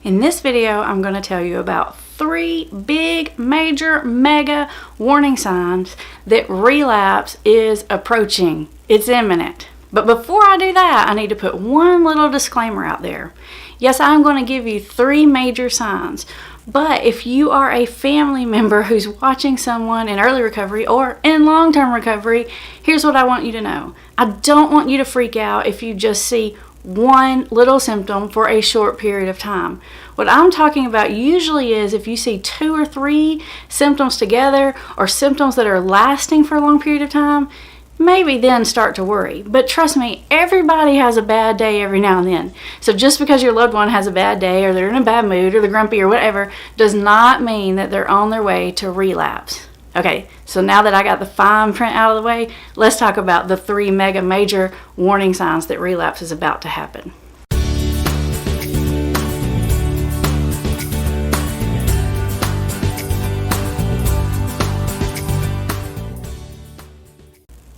In this video, I'm going to tell you about 3 big, major, mega warning signs that relapse is approaching. It's imminent. But before I do that, I need to put one little disclaimer out there. Yes, I'm going to give you 3 major signs. But if you are a family member who's watching someone in early recovery or in long-term recovery, here's what I want you to know. I don't want you to freak out if you just see one little symptom for a short period of time. What I'm talking about usually is if you see 2 or 3 symptoms together or symptoms that are lasting for a long period of time, maybe then start to worry. But trust me, everybody has a bad day every now and then. So just because your loved one has a bad day or they're in a bad mood or they're grumpy or whatever does not mean that they're on their way to relapse. Okay, so now that I got the fine print out of the way, let's talk about the 3 mega major warning signs that relapse is about to happen.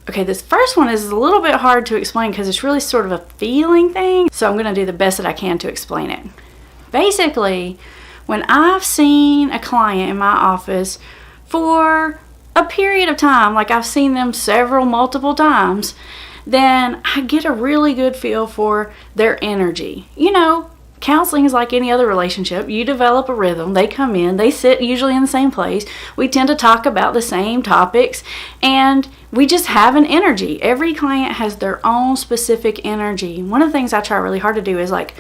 Okay, this first one is a little bit hard to explain because it's really sort of a feeling thing, so I'm going to do the best that I can to explain it. Basically, when I've seen a client in my office for a period of time, like I've seen them multiple times, then I get a really good feel for their energy. You know, counseling is like any other relationship. You develop a rhythm. They come in, they sit usually in the same place. We tend to talk about the same topics, and we just have an energy. Every client has their own specific energy. One of the things I try really hard to do is like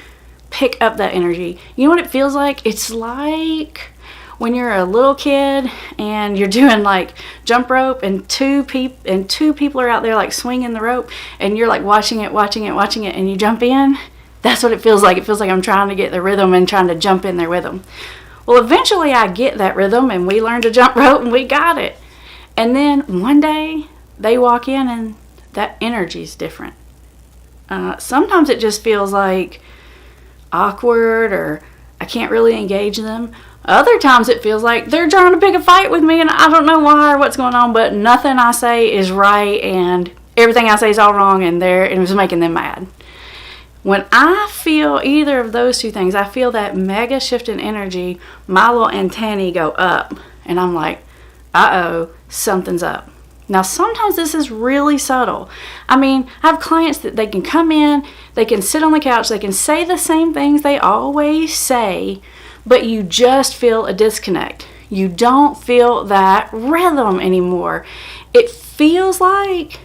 pick up that energy. You know what it feels like? It's like when you're a little kid and you're doing like jump rope and two people are out there like swinging the rope and you're like watching it and you jump in. That's what it feels like. It feels like I'm trying to get the rhythm and trying to jump in there with them. Well, eventually I get that rhythm and we learn to jump rope and we got it. And then one day they walk in and that energy's different. Sometimes it just feels like awkward or I can't really engage them. Other times it feels like they're trying to pick a fight with me and I don't know why or what's going on, but nothing I say is right and everything I say is all wrong and it was making them mad. When I feel either of those 2 things, I feel that mega shift in energy, my little antennae go up and I'm like, uh-oh, something's up. Now, sometimes this is really subtle. I mean, I have clients that they can come in, they can sit on the couch, they can say the same things they always say, but you just feel a disconnect. You don't feel that rhythm anymore. It feels like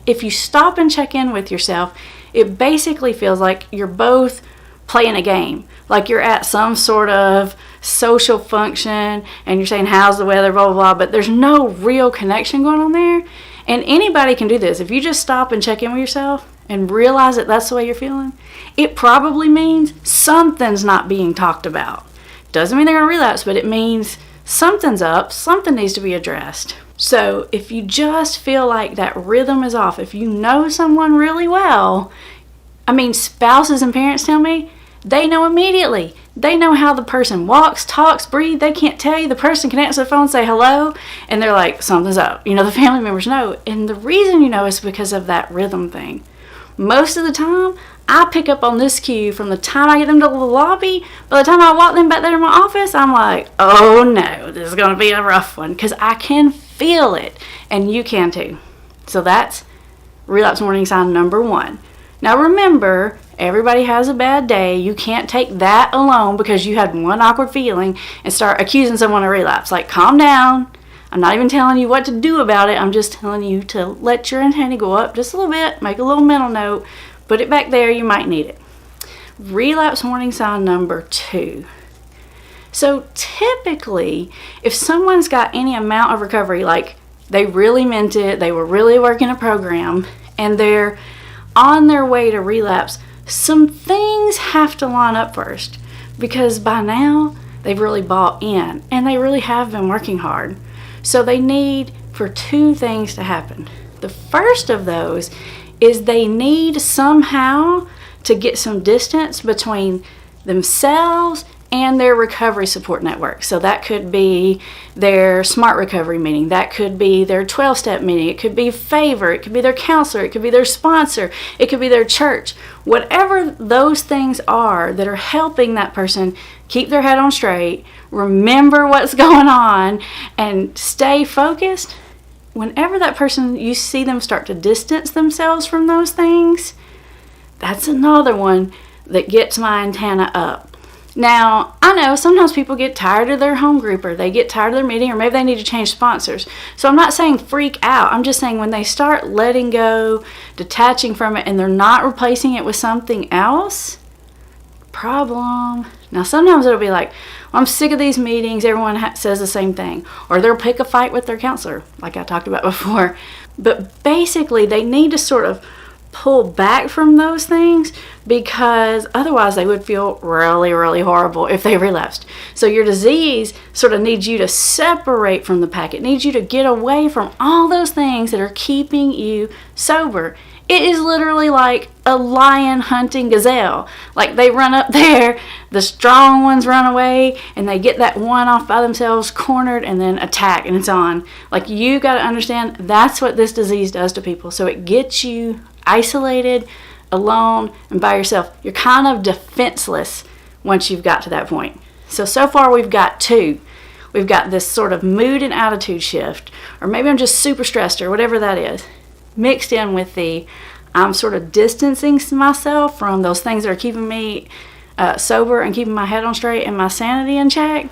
if you stop and check in with yourself, it basically feels like you're both playing a game. Like you're at some sort of social function and you're saying, how's the weather, blah, blah, blah, but there's no real connection going on there. And anybody can do this. If you just stop and check in with yourself and realize that that's the way you're feeling, it probably means something's not being talked about. Doesn't mean they're going to relapse, but it means something's up, something needs to be addressed. So if you just feel like that rhythm is off, if you know someone really well, I mean, spouses and parents tell me, they know immediately. They know how the person walks, talks, breathes. They can't tell you. The person can answer the phone and say hello, and they're like, something's up. You know, the family members know. And the reason you know is because of that rhythm thing. Most of the time, I pick up on this cue from the time I get them to the lobby. By the time I walk them back there in my office, I'm like, oh no, this is going to be a rough one. Because I can feel it, and you can too. So that's relapse warning sign number 1. Now remember, everybody has a bad day. You can't take that alone because you had one awkward feeling and start accusing someone of relapse. Like, calm down. I'm not even telling you what to do about it. I'm just telling you to let your antenna go up just a little bit. Make a little mental note. Put it back there. You might need it. Relapse warning sign number 2. So typically, if someone's got any amount of recovery, like they really meant it, they were really working a program, and they're on their way to relapse, some things have to line up first because by now they've really bought in and they really have been working hard. So they need for 2 things to happen. The first of those is they need somehow to get some distance between themselves and their recovery support network. So that could be their SMART recovery meeting, that could be their 12-step meeting, it could be Favor, it could be their counselor, it could be their sponsor, it could be their church. Whatever those things are that are helping that person keep their head on straight, remember what's going on, and stay focused. Whenever that person, you see them start to distance themselves from those things, that's another one that gets my antenna up. Now, I know sometimes people get tired of their home group, or they get tired of their meeting, or maybe they need to change sponsors. So I'm not saying freak out. I'm just saying when they start letting go, detaching from it, and they're not replacing it with something else, problem. Now, sometimes it'll be like, well, I'm sick of these meetings. Everyone says the same thing. Or they'll pick a fight with their counselor, like I talked about before. But basically, they need to sort of pull back from those things, because otherwise they would feel really, really horrible if they relapsed. So your disease sort of needs you to separate from the pack. It needs you to get away from all those things that are keeping you sober. It is literally like a lion hunting gazelle. Like, they run up there, the strong ones run away, and they get that one off by themselves, cornered, and then attack, and it's on. Like, you got to understand, that's what this disease does to people. So it gets you isolated, alone, and by yourself. You're kind of defenseless once you've got to that point. So far we've got two. We've got this sort of mood and attitude shift, or maybe I'm just super stressed, or whatever that is, mixed in with the I'm sort of distancing myself from those things that are keeping me sober and keeping my head on straight and my sanity in check.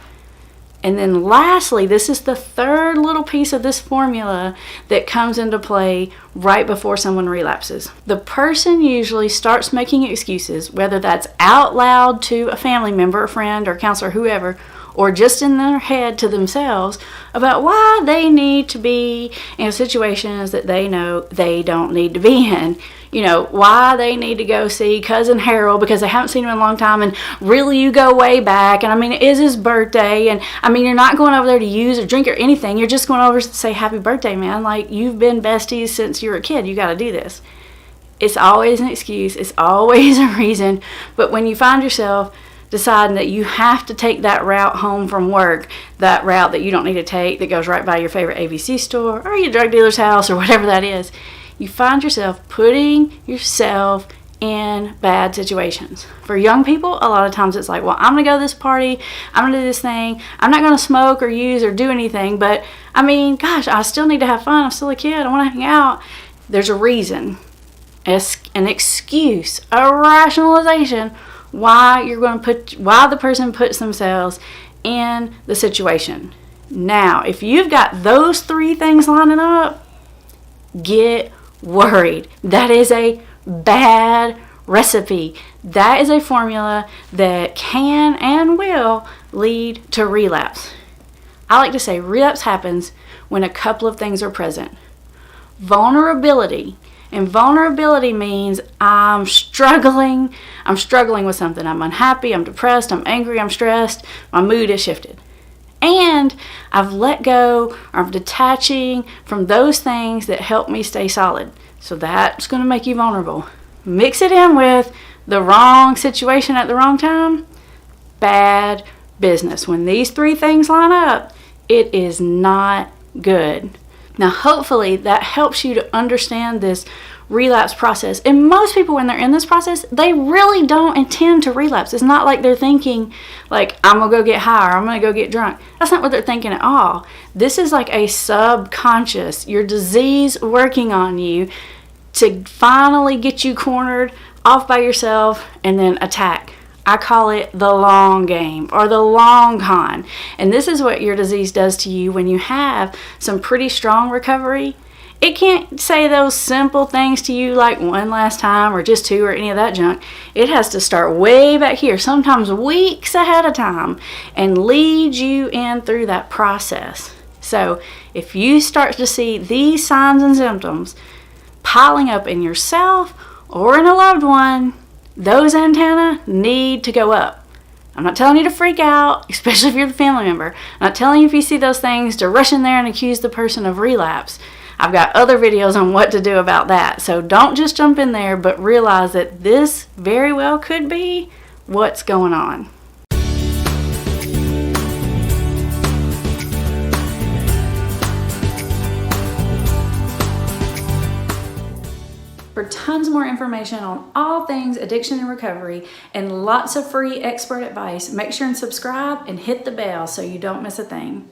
And then lastly, this is the third little piece of this formula that comes into play right before someone relapses. The person usually starts making excuses, whether that's out loud to a family member, a friend, or counselor, whoever, or just in their head to themselves, about why they need to be in situations that they know they don't need to be in. You know, why they need to go see Cousin Harold because they haven't seen him in a long time, and really you go way back, and I mean, it is his birthday, and I mean, you're not going over there to use or drink or anything, you're just going over to say happy birthday, man. Like, you've been besties since you were a kid, you got to do this. It's always an excuse, it's always a reason. But when you find yourself deciding that you have to take that route home from work, that route that you don't need to take, that goes right by your favorite ABC store or your drug dealer's house or whatever that is, you find yourself putting yourself in bad situations. For young people, a lot of times it's like, well, I'm going to go to this party, I'm going to do this thing, I'm not going to smoke or use or do anything, but I mean, gosh, I still need to have fun, I'm still a kid, I want to hang out. There's a reason, an excuse, a rationalization why the person puts themselves in the situation. Now, if you've got those three things lining up, get worried. That is a bad recipe. That is a formula that can and will lead to relapse. I like to say relapse happens when a couple of things are present. Vulnerability. And vulnerability means I'm struggling with something. I'm unhappy, I'm depressed, I'm angry, I'm stressed, my mood is shifted. And I've let go, or I'm detaching from those things that help me stay solid. So that's going to make you vulnerable. Mix it in with the wrong situation at the wrong time, bad business. When these three things line up, it is not good. Now, hopefully that helps you to understand this relapse process. And most people, when they're in this process, they really don't intend to relapse. It's not like they're thinking, like, I'm going to go get high, or I'm going to go get drunk. That's not what they're thinking at all. This is like a subconscious, your disease working on you to finally get you cornered, off by yourself, and then attack. I call it the long game, or the long con. And this is what your disease does to you when you have some pretty strong recovery. It can't say those simple things to you like one last time or just two or any of that junk. It has to start way back here, sometimes weeks ahead of time, and lead you in through that process. So if you start to see these signs and symptoms piling up in yourself or in a loved one, those antennae need to go up. I'm not telling you to freak out, especially if you're the family member. I'm not telling you if you see those things to rush in there and accuse the person of relapse. I've got other videos on what to do about that. So don't just jump in there, but realize that this very well could be what's going on. For tons more information on all things addiction and recovery and lots of free expert advice, make sure and subscribe and hit the bell so you don't miss a thing.